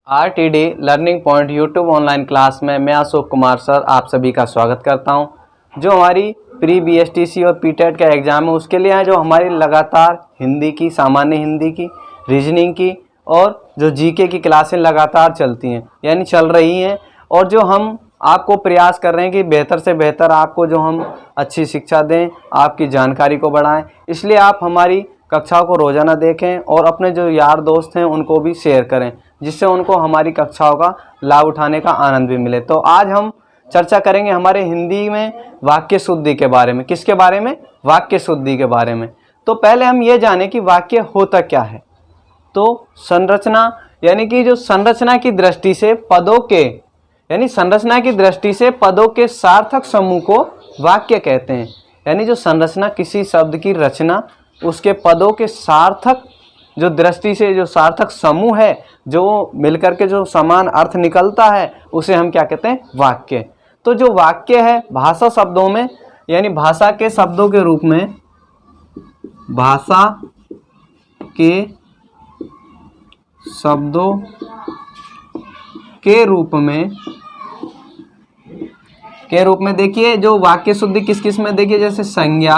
RTD learning point YouTube online class में मैं Ashok Kumar sir आप सभी का स्वागत करता हूं। जो हमारी प्री बीएसटीसी और पीटेट का एग्ज़ाम है उसके लिए है जो हमारी लगातार हिंदी की, सामान्य हिंदी की, रीजनिंग की और जो जीके की क्लासें लगातार चलती हैं यानी चल रही हैं। और जो हम आपको प्रयास कर रहे हैं कि बेहतर से बेहतर आपको जो हम अच्छी शिक्षा दें, आपकी जानकारी को बढ़ाएं। इसलिए आप हमारी कक्षाओं को रोज़ाना देखें और अपने जो यार दोस्त हैं उनको भी शेयर करें, जिससे उनको हमारी कक्षाओं का लाभ उठाने का आनंद भी मिले। तो आज हम चर्चा करेंगे हमारे हिंदी में वाक्य शुद्धि के बारे में। किसके बारे में? वाक्य शुद्धि के बारे में। तो पहले हम ये जानें कि वाक्य होता क्या है। तो संरचना यानी कि जो संरचना की दृष्टि से पदों के संरचना की दृष्टि से पदों के सार्थक समूह को वाक्य कहते हैं। यानी जो संरचना किसी शब्द की रचना, उसके पदों के सार्थक जो दृष्टि से जो सार्थक समूह है, जो मिलकर के जो समान अर्थ निकलता है, उसे हम क्या कहते हैं? वाक्य। तो जो वाक्य है भाषा शब्दों में यानी भाषा के शब्दों के रूप में, भाषा के शब्दों के रूप में देखिए जो वाक्य शुद्धि किस किस में देखिए, जैसे संज्ञा,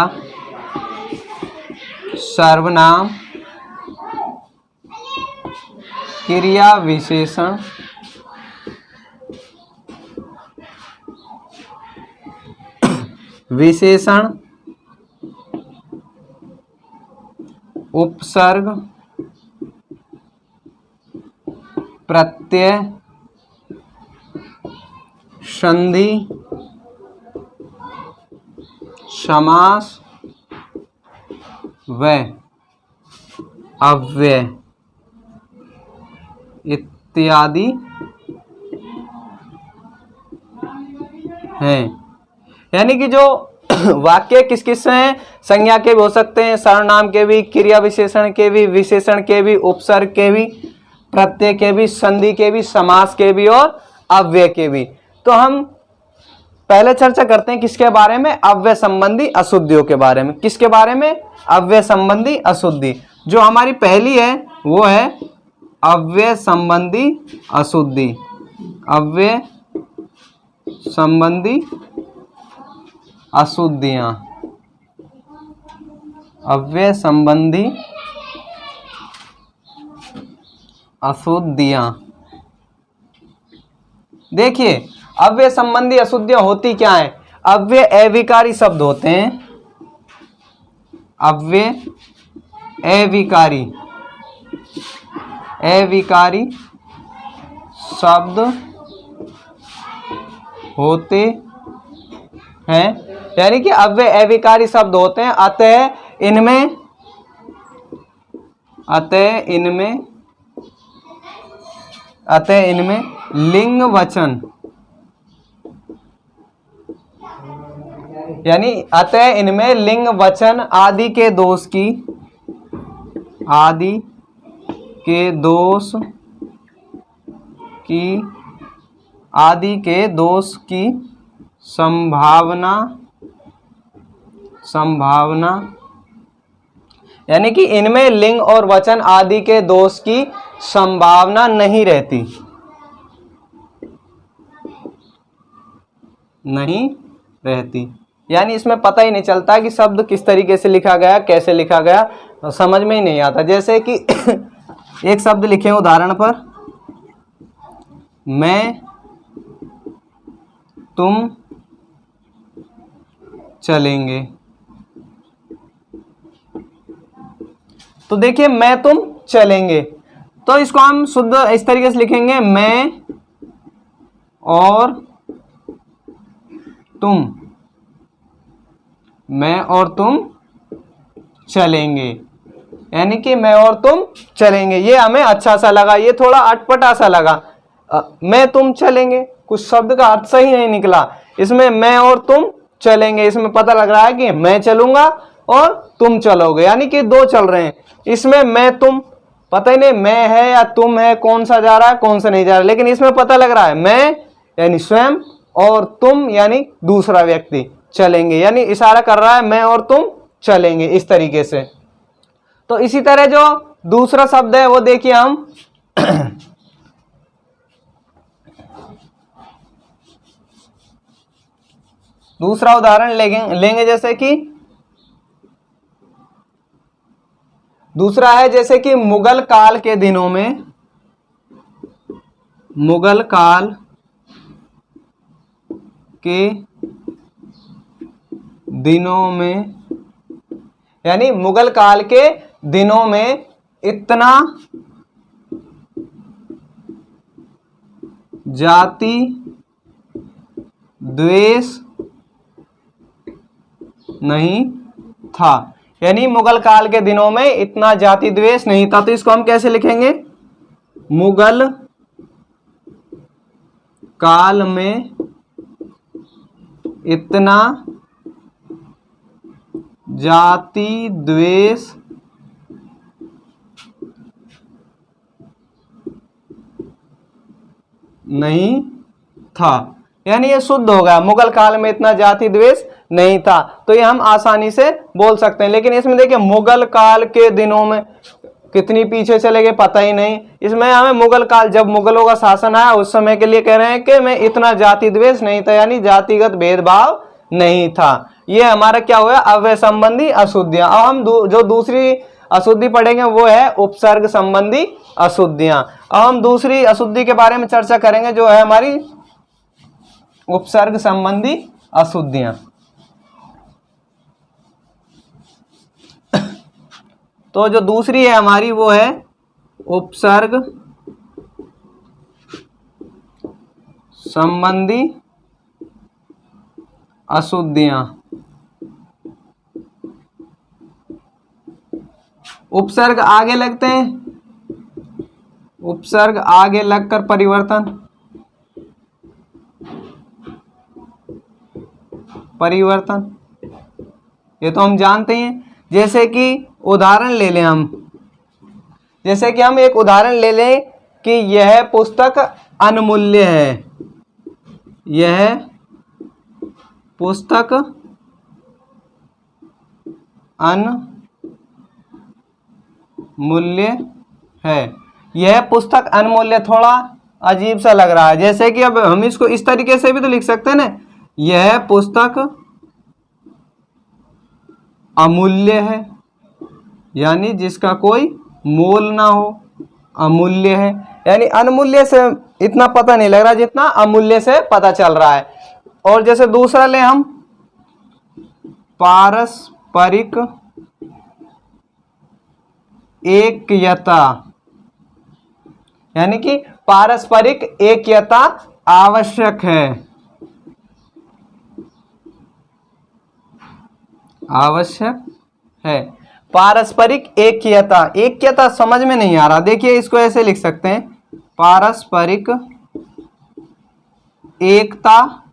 सर्वनाम, क्रिया विशेषण, विशेषण, उपसर्ग, प्रत्यय, संधि, समास व अव्यय इत्यादि हैं। यानी कि जो वाक्य किस किस से हैं? संज्ञा के भी हो सकते हैं, सर्वनाम के भी, क्रिया विशेषण के भी, विशेषण के भी, उपसर्ग के भी, प्रत्यय के भी, संधि के भी, समास के भी और अव्यय के भी। तो हम पहले चर्चा करते हैं किसके बारे में? अव्यय संबंधी अशुद्धियों के बारे में। किसके बारे में? अव्यय संबंधी अशुद्धि। जो हमारी पहली है वो है अव्यय संबंधी अशुद्धि। अव्यय संबंधी अशुद्धियां। अव्यय संबंधी अशुद्धियां। देखिए अव्यय संबंधी अशुद्धियां होती क्या है? अव्यय अविकारी शब्द होते हैं। अव्यय अविकारी शब्द होते हैं। यानी कि अव्यय अविकारी शब्द होते हैं। अतः इनमें लिंग वचन अतः इनमें लिंग वचन आदि के दोष की संभावना यानी कि इनमें लिंग और वचन आदि के दोष की संभावना नहीं रहती। यानी इसमें पता ही नहीं चलता कि शब्द किस तरीके से लिखा गया, कैसे लिखा गया, तो समझ में ही नहीं आता। जैसे कि एक शब्द लिखे उदाहरण पर, मैं तुम चलेंगे। तो देखिए मैं तुम चलेंगे, तो इसको हम शुद्ध इस तरीके से लिखेंगे, मैं और तुम चलेंगे। यानी कि मैं और तुम चलेंगे। ये हमें अच्छा सा लगा, ये थोड़ा अटपटा सा लगा। मैं तुम चलेंगे, कुछ शब्द का अर्थ सही नहीं निकला। इसमें मैं और तुम चलेंगे, इसमें पता लग रहा है कि मैं चलूंगा और तुम चलोगे, यानी कि दो चल रहे हैं। इसमें मैं तुम पता ही नहीं मैं है या तुम है, कौन सा जा रहा है कौन सा नहीं जा रहा है। लेकिन इसमें पता लग रहा है मैं यानी स्वयं और तुम यानी दूसरा व्यक्ति चलेंगे, यानी इशारा कर रहा है मैं और तुम चलेंगे इस तरीके से। तो इसी तरह जो दूसरा शब्द है वो देखिए हम दूसरा उदाहरण लेंगे जैसे कि दूसरा है जैसे कि मुगल काल के दिनों में, मुगल काल के दिनों में, यानी मुगल काल के दिनों में इतना जाति द्वेष नहीं था। यानी मुगल काल के दिनों में इतना जाति द्वेष नहीं था। तो इसको हम कैसे लिखेंगे? मुगल काल में इतना जाति द्वेष नहीं था। यानी ये शुद्ध होगा, मुगल काल में इतना जाति द्वेष नहीं था। तो ये हम आसानी से बोल सकते हैं। लेकिन इसमें देखिए मुगल काल के दिनों में कितनी पीछे चले गए पता ही नहीं। इसमें हमें मुगल काल, जब मुगलों का शासन आया उस समय के लिए कह रहे हैं कि मैं इतना जाति द्वेष नहीं था, यानी जातिगत भेदभाव नहीं था। ये हमारा क्या हुआ? अव्यय संबंधी अशुद्धियां। अब हम जो दूसरी अशुद्धि पढ़ेंगे वो है उपसर्ग संबंधी अशुद्धियां। अब हम दूसरी अशुद्धि के बारे में चर्चा करेंगे जो है हमारी उपसर्ग संबंधी अशुद्धियां। तो जो दूसरी है हमारी वो है उपसर्ग संबंधी अशुद्धियां। उपसर्ग आगे लगते हैं, उपसर्ग आगे लगकर परिवर्तन, परिवर्तन ये तो हम जानते हैं। जैसे कि उदाहरण ले लें हम, जैसे कि हम एक उदाहरण ले लें कि यह पुस्तक अनमूल्य है, यह पुस्तक अनमूल्य है। यह पुस्तक अनमूल्य थोड़ा अजीब सा लग रहा है। जैसे कि अब हम इसको इस तरीके से भी तो लिख सकते हैं ना, यह पुस्तक अमूल्य है, यानी जिसका कोई मोल ना हो, अमूल्य है। यानी अनमूल्य से इतना पता नहीं लग रहा जितना अमूल्य से पता चल रहा है। और जैसे दूसरा ले हम पारस्परिक एकयता, यानी कि पारस्परिक एकयता आवश्यक है, आवश्यक है। पारस्परिक एकयता, एकयता समझ में नहीं आ रहा, देखिए इसको ऐसे लिख सकते हैं, पारस्परिक एकता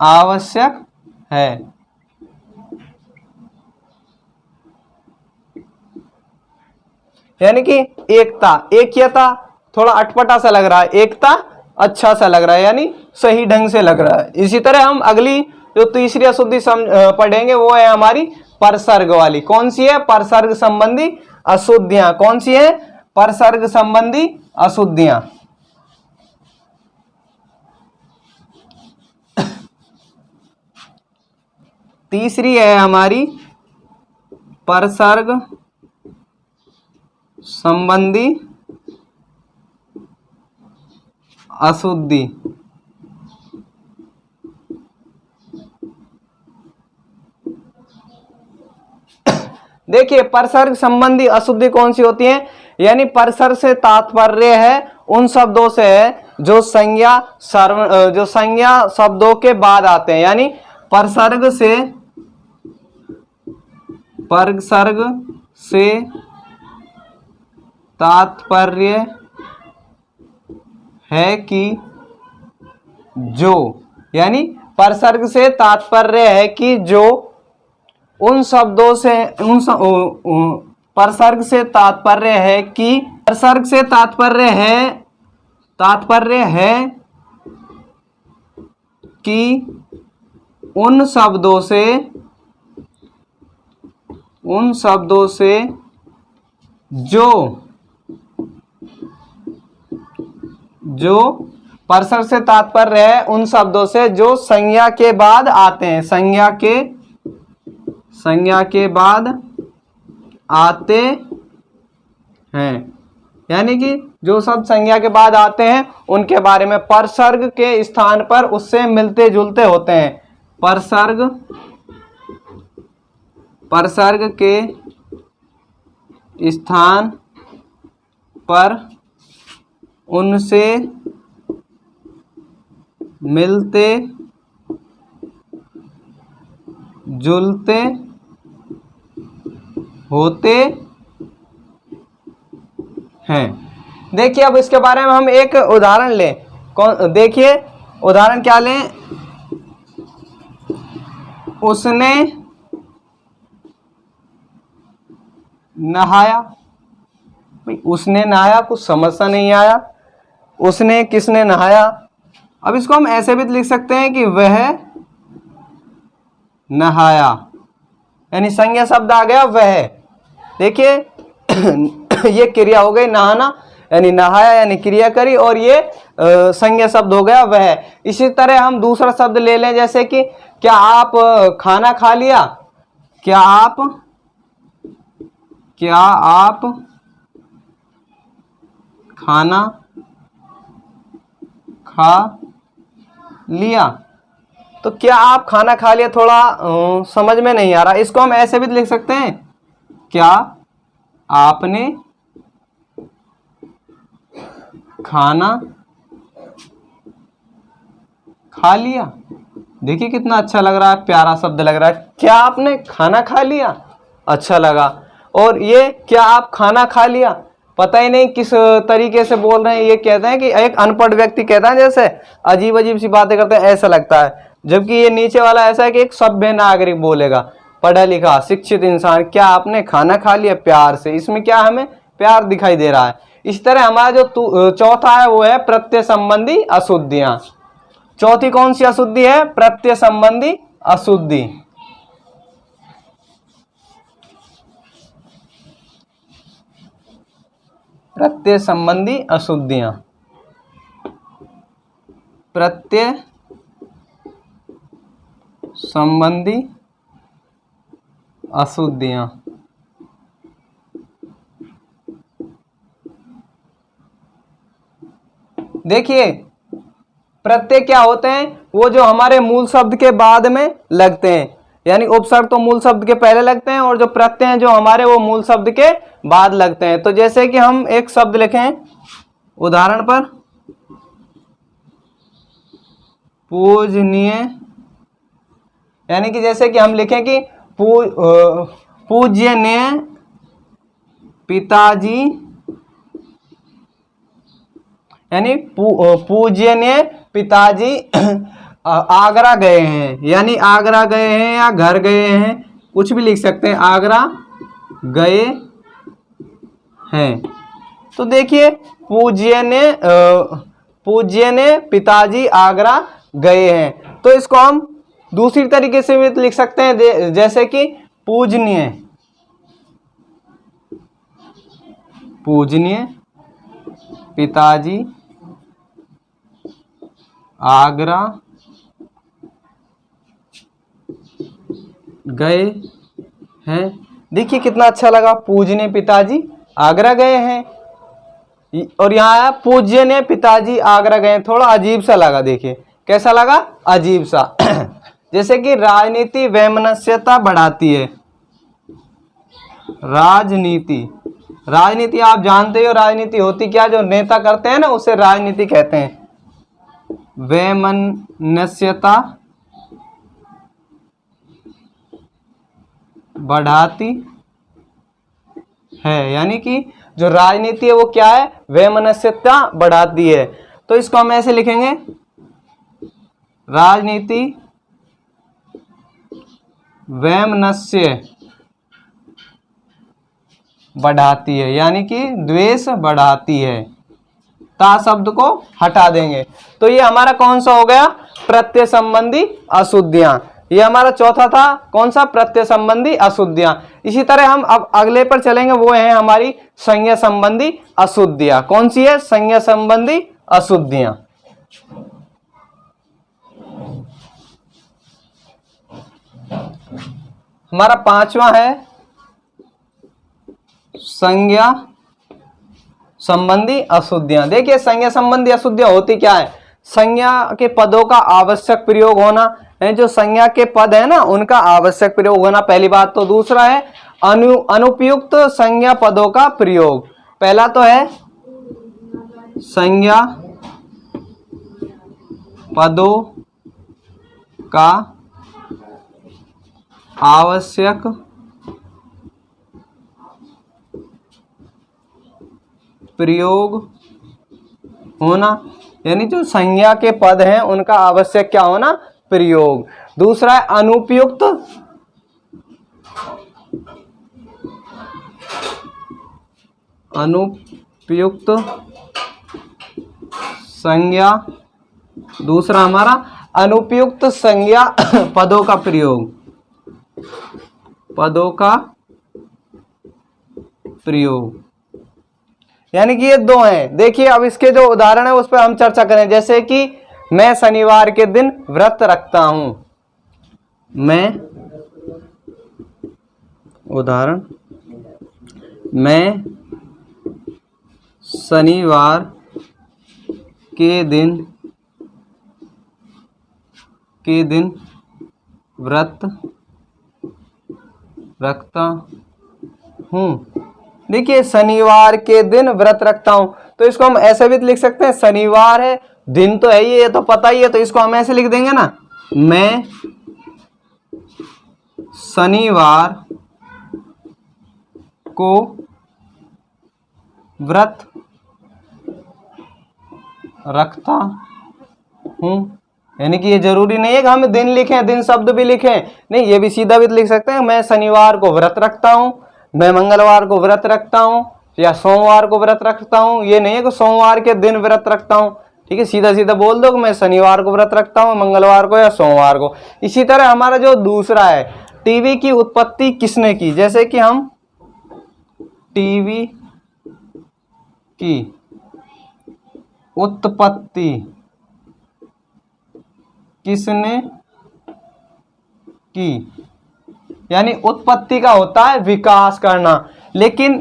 आवश्यक है। यानी कि एकता, एकयता थोड़ा अटपटा सा लग रहा है, एकता अच्छा सा लग रहा है, यानी सही ढंग से लग रहा है। इसी तरह हम अगली जो तीसरी अशुद्धि पढ़ेंगे वो है हमारी परसर्ग वाली। कौन सी है? परसर्ग संबंधी अशुद्धियां। कौन सी है? परसर्ग संबंधी अशुद्धियां। तीसरी है हमारी परसर्ग संबंधी अशुद्धि। देखिए परसर्ग संबंधी अशुद्धि कौन सी होती है? यानी परसर्ग से तात्पर्य है उन शब्दों से है जो संज्ञा शब्दों के बाद आते हैं। यानी परसर्ग से तात्पर्य है कि जो, यानी परसर्ग से तात्पर्य है कि जो उन शब्दों से परसर्ग से तात्पर्य है कि, परसर्ग से तात्पर्य है कि उन शब्दों से जो परसर से तात्पर्य है उन शब्दों से जो संज्ञा के बाद आते हैं, संज्ञा के बाद आते हैं, यानी कि जो शब्द संज्ञा के बाद आते हैं उनके बारे में परसर्ग के स्थान पर उससे मिलते जुलते होते हैं। परसर्ग के स्थान पर उनसे मिलते जुलते होते हैं। देखिए अब इसके बारे में हम एक उदाहरण लें। देखिए उदाहरण क्या लें, उसने नहाया। उसने नहाया कुछ समझ सा नहीं आया, उसने किसने नहाया। अब इसको हम ऐसे भी लिख सकते हैं कि वह नहाया, यानी संज्ञा शब्द आ गया वह। देखिए ये क्रिया हो गई नहाना, यानी नहाया यानी क्रिया करी, और ये संज्ञा शब्द हो गया वह। इसी तरह हम दूसरा शब्द ले लें, जैसे कि क्या आप खाना खा लिया। क्या आप खाना खा लिया। तो क्या आप खाना खा लिया थोड़ा समझ में नहीं आ रहा, इसको हम ऐसे भी लिख सकते हैं, क्या आपने खाना खा लिया। देखिए कितना अच्छा लग रहा है, प्यारा शब्द लग रहा है। क्या आपने खाना खा लिया, अच्छा लगा। और ये क्या आप खाना खा लिया, पता ही नहीं किस तरीके से बोल रहे हैं। ये कहते हैं कि एक अनपढ़ व्यक्ति कहता है, जैसे अजीब अजीब सी बातें करते हैं ऐसा लगता है। जबकि ये नीचे वाला ऐसा है कि एक सभ्य नागरिक बोलेगा, पढ़ा लिखा शिक्षित इंसान, क्या आपने खाना खा लिया, प्यार से। इसमें क्या हमें प्यार दिखाई दे रहा है। इस तरह हमारा जो चौथा है वो है प्रत्यय संबंधी अशुद्धियां। चौथी कौन सी अशुद्धि है, प्रत्यय संबंधी अशुद्धि। प्रत्यय संबंधी अशुद्धियां, प्रत्यय संबंधी अशुद्धियां। देखिए प्रत्यय क्या होते हैं, वो जो हमारे मूल शब्द के बाद में लगते हैं, यानी उपसर्ग तो मूल शब्द के पहले लगते हैं, और जो प्रत्यय हैं जो हमारे वो मूल शब्द के बाद लगते हैं। तो जैसे कि हम एक शब्द लिखें उदाहरण पर, पूजनीय, यानी कि जैसे कि हम लिखें कि पूज्यनीय पिताजी, यानी पूज्यनीय पिताजी आगरा गए हैं, यानी आगरा गए हैं या घर गए हैं, कुछ भी लिख सकते हैं, आगरा गए हैं। तो देखिए पूज्यनीय पिताजी आगरा गए हैं। तो इसको हम दूसरी तरीके से भी लिख सकते हैं, जैसे कि पूजनीय पिताजी आगरा गए हैं। देखिए कितना अच्छा लगा, पूजनीय पिताजी आगरा गए हैं, और यहाँ आया पूज्यनीय पिताजी आगरा गए। थोड़ा अजीब सा लगा, देखिए कैसा लगा, अजीब सा। जैसे कि राजनीति वैमनस्यता बढ़ाती है। राजनीति आप जानते हो, राजनीति होती क्या, जो नेता करते हैं ना उसे राजनीति कहते हैं। वैमनस्यता बढ़ाती है, यानी कि जो राजनीति है वो क्या है, वैमनस्यता बढ़ाती है। तो इसको हम ऐसे लिखेंगे, राजनीति वैमनस्य बढ़ाती है, यानी कि द्वेष बढ़ाती है। ता शब्द को हटा देंगे। तो ये हमारा कौन सा हो गया, प्रत्यय संबंधी अशुद्धियां। ये हमारा चौथा था, कौन सा, प्रत्यय संबंधी अशुद्धियां। इसी तरह हम अब अगले पर चलेंगे, वो है हमारी संज्ञा संबंधी अशुद्धियां। कौन सी है, संज्ञा संबंधी अशुद्धियां। हमारा पांचवा है संज्ञा संबंधी अशुद्धियां। देखिए संज्ञा संबंधी अशुद्धियां होती क्या है? संज्ञा के पदों का आवश्यक प्रयोग होना, जो संज्ञा के पद है ना उनका आवश्यक प्रयोग होना, पहली बात। तो दूसरा है अनुपयुक्त संज्ञा पदों का प्रयोग। पहला तो है संज्ञा पदों का आवश्यक प्रयोग होना, यानी जो संज्ञा के पद हैं उनका आवश्यक क्या होना? प्रयोग। दूसरा है अनुपयुक्त संज्ञा, दूसरा हमारा अनुपयुक्त संज्ञा पदों का प्रयोग, यानी कि ये दो हैं। देखिए अब इसके जो उदाहरण है उस पर हम चर्चा करें। जैसे कि मैं शनिवार के दिन व्रत रखता हूं। उदाहरण, मैं शनिवार के दिन व्रत रखता हूं। देखिए शनिवार के दिन व्रत रखता हूं, तो इसको हम ऐसे भी लिख सकते हैं, शनिवार है, दिन तो है ये तो पता ही है, तो इसको हम ऐसे लिख देंगे ना, मैं शनिवार को व्रत रखता हूं। यानी कि ये जरूरी नहीं है कि हम दिन लिखें, दिन शब्द भी लिखें, नहीं, ये भी सीधा भी लिख सकते हैं, मैं शनिवार को व्रत रखता हूं, मैं मंगलवार को व्रत रखता हूं, या सोमवार को व्रत रखता हूं। ये नहीं है कि सोमवार के दिन व्रत रखता हूं, ठीक है, सीधा सीधा बोल दो कि मैं शनिवार को व्रत रखता हूं, मंगलवार को या सोमवार को। इसी तरह हमारा जो दूसरा है, टीवी की उत्पत्ति किसने की? जैसे कि हम टीवी की उत्पत्ति किसने की, यानी उत्पत्ति का होता है विकास करना, लेकिन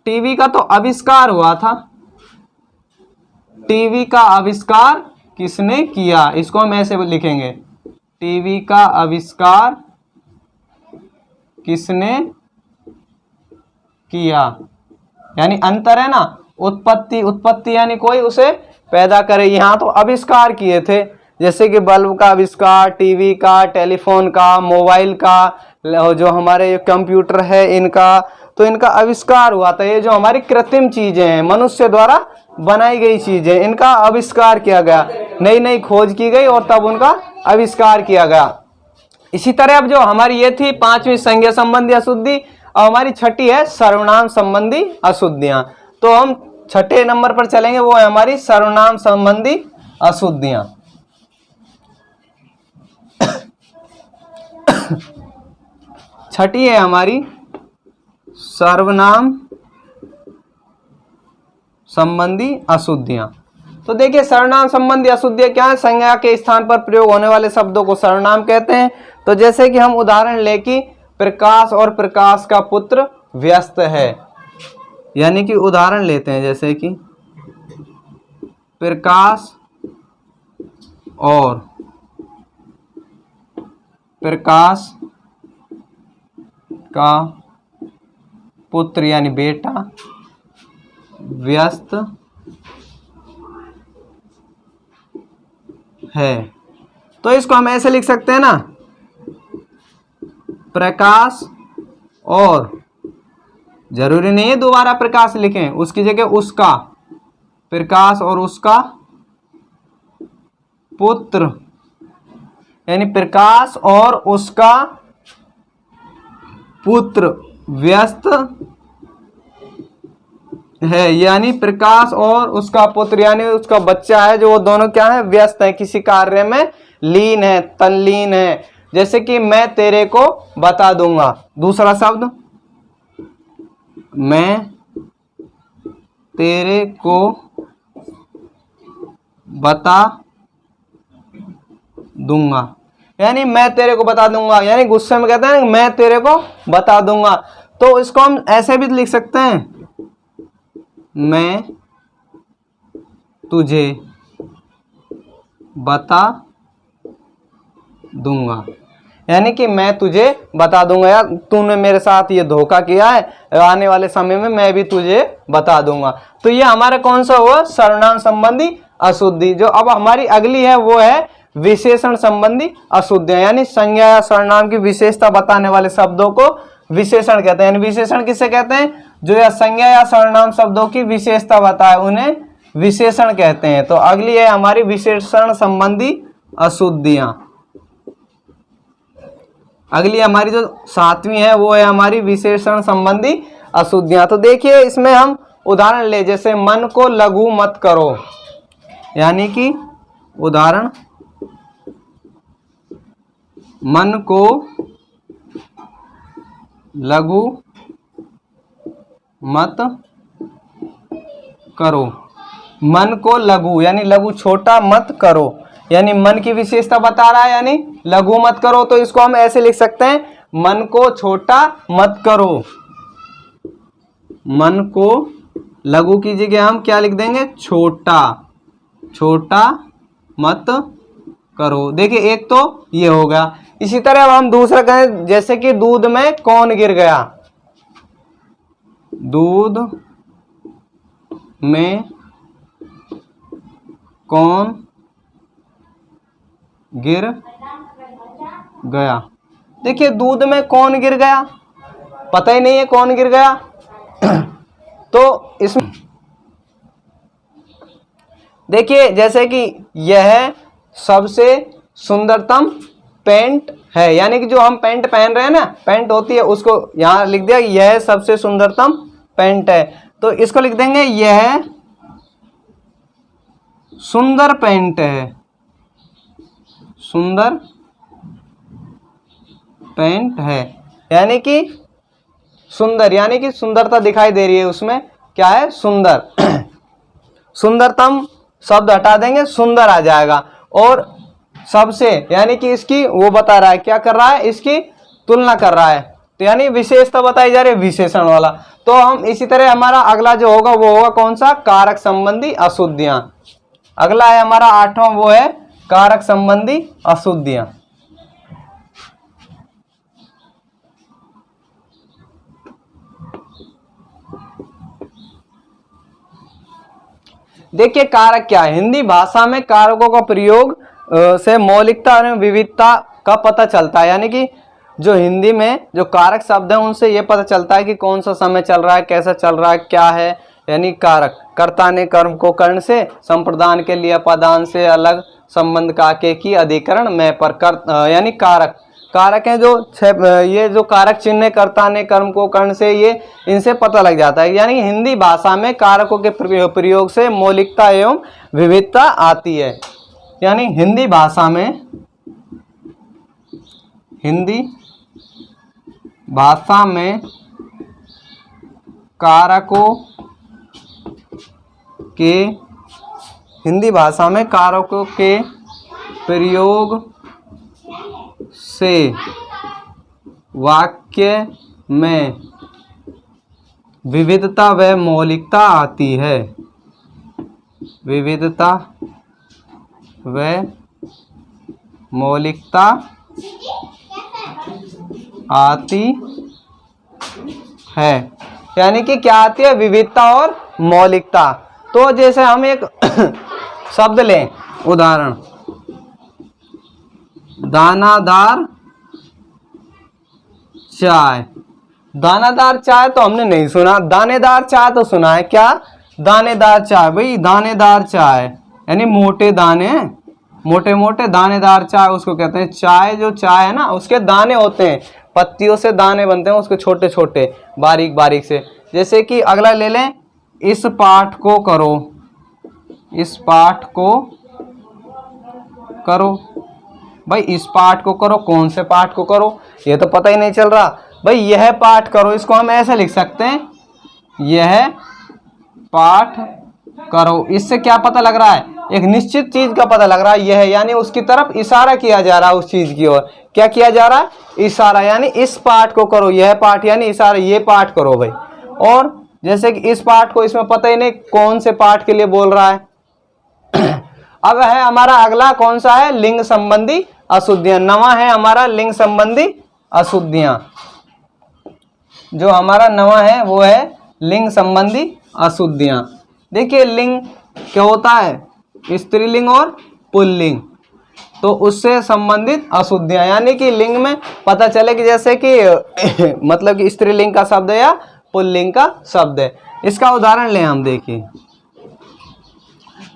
टीवी का तो आविष्कार हुआ था। टीवी का आविष्कार किसने किया? इसको हम ऐसे लिखेंगे, टीवी का आविष्कार किसने किया। यानी अंतर है ना, उत्पत्ति यानी कोई उसे पैदा करे, यहाँ तो आविष्कार किए थे। जैसे कि बल्ब का आविष्कार, टीवी का, टेलीफोन का, मोबाइल का, जो हमारे कंप्यूटर है इनका, तो इनका आविष्कार हुआ था। ये जो हमारी कृत्रिम चीजें हैं, मनुष्य द्वारा बनाई गई चीजें, इनका आविष्कार किया गया, नई नई खोज की गई और तब उनका आविष्कार किया गया। इसी तरह अब जो हमारी ये थी पांचवी संज्ञा संबंधी अशुद्धि, और हमारी छठी है सर्वनाम संबंधी अशुद्धियां। तो हम छठे नंबर पर चलेंगे, वो है हमारी सर्वनाम संबंधी अशुद्धियां। छठी है हमारी सर्वनाम संबंधी अशुद्धियां। तो देखिए सर्वनाम संबंधी अशुद्धियां क्या है? संज्ञा के स्थान पर प्रयोग होने वाले शब्दों को सर्वनाम कहते हैं। तो जैसे कि हम उदाहरण ले कि प्रकाश और प्रकाश का पुत्र व्यस्त है, यानी कि उदाहरण लेते हैं, जैसे कि प्रकाश और प्रकाश का पुत्र यानी बेटा व्यस्त है। तो इसको हम ऐसे लिख सकते हैं ना, प्रकाश और, जरूरी नहीं है दोबारा प्रकाश लिखें, उसकी जगह उसका, प्रकाश और उसका पुत्र, यानी प्रकाश और उसका पुत्र व्यस्त है, यानी प्रकाश और उसका पुत्र यानी उसका बच्चा है, जो वो दोनों क्या है? व्यस्त है, किसी कार्य में लीन है, तल्लीन है। जैसे कि मैं तेरे को बता दूंगा, दूसरा शब्द, मैं तेरे को बता दूंगा, यानी मैं तेरे को बता दूंगा, यानी गुस्से में कहते हैं मैं तेरे को बता दूंगा। तो इसको हम ऐसे भी लिख सकते हैं, मैं तुझे बता दूंगा, यानी कि मैं तुझे बता दूंगा, यार तूने मेरे साथ ये धोखा किया है, आने वाले समय में मैं भी तुझे बता दूंगा। तो ये हमारा कौन सा हुआ, सर्वनाम संबंधी अशुद्धि। जो अब हमारी अगली है वो है विशेषण संबंधी अशुद्धियां, यानी संज्ञा या सर्वनाम की विशेषता बताने वाले शब्दों को विशेषण कहते हैं। यानी विशेषण किसे कहते हैं, जो या संज्ञा या सर्वनाम शब्दों की विशेषता बताए उन्हें विशेषण कहते हैं। तो अगली है हमारी विशेषण संबंधी अशुद्धियां। अगली हमारी जो 7वीं है वो है हमारी विशेषण संबंधी अशुद्धियां। तो देखिए इसमें हम उदाहरण ले, जैसे मन को लघु मत करो, यानी कि उदाहरण, मन को लघु मत करो। मन को लघु यानी लघु छोटा मत करो, यानी मन की विशेषता बता रहा है, यानी लघु मत करो। तो इसको हम ऐसे लिख सकते हैं, मन को छोटा मत करो। मन को लघु की जगह हम क्या लिख देंगे, छोटा, छोटा मत करो। देखिए एक तो ये हो गया। इसी तरह अब हम दूसरा कहें, जैसे कि दूध में कौन गिर गया, दूध में कौन गिर गया। देखिए दूध में कौन गिर गया, पता ही नहीं है कौन गिर गया। तो इसमें देखिए जैसे कि यह सबसे सुंदरतम पैंट है, यानी कि जो हम पैंट पहन रहे हैं ना, पैंट होती है, उसको यहां लिख दिया यह सबसे सुंदरतम पैंट है। तो इसको लिख देंगे यह सुंदर पैंट है, सुंदर पैंट है, यानी कि सुंदर, यानी कि सुंदरता दिखाई दे रही है उसमें, क्या है, सुंदर। सुंदरतम शब्द हटा देंगे, सुंदर आ जाएगा। और सबसे यानी कि इसकी वो बता रहा है, क्या कर रहा है, इसकी तुलना कर रहा है, तो यानी विशेषता बताई जा रही है विशेषण वाला। तो हम इसी तरह हमारा अगला जो होगा वो होगा कौन सा, कारक संबंधी अशुद्धियां। अगला है हमारा 8वां, वो है कारक संबंधी अशुद्धियां। देखिए कारक क्या है, हिंदी भाषा में कारकों का प्रयोग से मौलिकता और विविधता का पता चलता है। यानी कि जो हिंदी में जो कारक शब्द हैं उनसे ये पता चलता है कि कौन सा समय चल रहा है, कैसा चल रहा है, क्या है। यानी कारक, कर्ता ने कर्म को कर्ण से, संप्रदान के लिए अपादान से अलग, संबंध काके की अधिकरण में पर कर, यानी कारक, कारक है जो ये जो कारक चिन्ह कर्ता ने कर्म को कर्ण से, ये इनसे पता लग जाता है। यानी हिंदी भाषा में कारकों के प्रयोग से मौलिकता एवं विविधता आती है। यानी हिंदी भाषा में कारकों के प्रयोग से वाक्य में विविधता व मौलिकता आती है, विविधता व मौलिकता आती है। यानी कि क्या आती है, विविधता और मौलिकता। तो जैसे हम एक शब्द लें, उदाहरण, दानादार चाय। दानादार चाय तो हमने नहीं सुना, दानेदार चाय तो सुना है। क्या, दानेदार चाय, भाई दानेदार चाय यानी मोटे दाने, मोटे मोटे दानेदार चाय उसको कहते हैं। चाय जो चाय है ना, उसके दाने होते हैं, पत्तियों से दाने बनते हैं उसके छोटे छोटे बारीक बारीक से। जैसे कि अगला ले लें, इस पाठ को करो, इस पाठ को करो। भाई इस पाठ को करो, कौन से पाठ को करो, ये तो पता ही नहीं चल रहा। भाई यह पाठ करो, इसको हम ऐसे लिख सकते हैं, यह पाठ करो। इससे क्या पता लग रहा है, एक निश्चित चीज का पता लग रहा है यह है, यानी उसकी तरफ इशारा किया जा रहा है उस चीज की ओर। क्या किया जा रहा है? इशारा, यानी इस पार्ट को करो, यह पार्ट यानी इशारा, ये पार्ट करो भाई। और जैसे कि इस पार्ट को इसमें पता ही नहीं कौन से पार्ट के लिए बोल रहा है। अब है हमारा अगला कौन सा है? लिंग संबंधी अशुद्धियां। नवा है हमारा लिंग संबंधी अशुद्धियां। जो हमारा नवा है वो है लिंग संबंधी अशुद्धियां। देखिए लिंग क्या होता है? स्त्रीलिंग और पुल्लिंग, तो उससे संबंधित अशुद्धियां, यानी कि लिंग में पता चले कि जैसे कि मतलब कि स्त्रीलिंग का शब्द है या पुल्लिंग का शब्द है। इसका उदाहरण लें हम, देखिए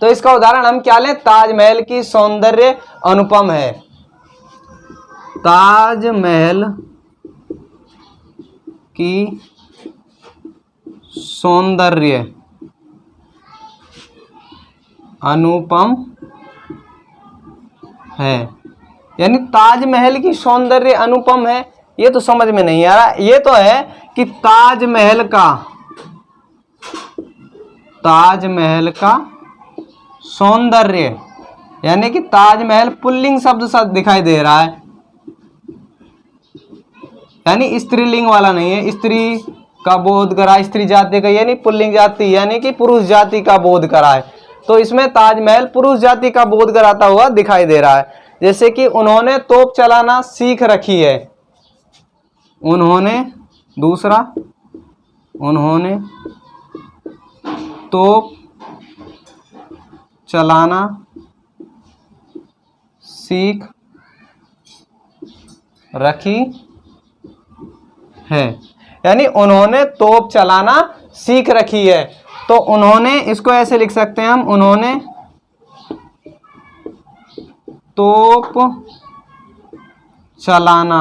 तो इसका उदाहरण हम क्या लें? ताजमहल की सौंदर्य अनुपम है। ताजमहल की सौंदर्य अनुपम है, यानी ताजमहल की सौंदर्य अनुपम है। ये तो समझ में नहीं आ रहा। ये तो है कि ताजमहल का सौंदर्य, यानी कि ताजमहल पुल्लिंग शब्द सा दिखाई दे रहा है, यानी स्त्रीलिंग वाला नहीं है। स्त्री का बोध करा, स्त्री जाति का, यानी पुल्लिंग जाति, यानी कि पुरुष जाति का बोध करा है। तो इसमें ताजमहल पुरुष जाति का बोध कराता हुआ दिखाई दे रहा है। जैसे कि उन्होंने तोप चलाना सीख रखी है। उन्होंने तोप चलाना सीख रखी है, यानी उन्होंने तोप चलाना सीख रखी है। तो उन्होंने, इसको ऐसे लिख सकते हैं हम, उन्होंने तोप चलाना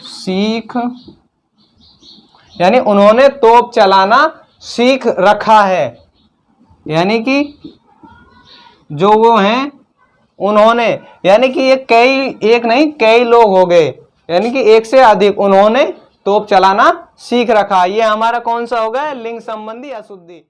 सीख, यानी उन्होंने तोप चलाना सीख रखा है, यानी कि जो वो हैं उन्होंने, यानी कि ये कई, एक नहीं कई लोग हो गए, यानी कि एक से अधिक, उन्होंने तोप चलाना सीख रखा। ये हमारा कौन सा हो गया? लिंग संबंधी अशुद्धि।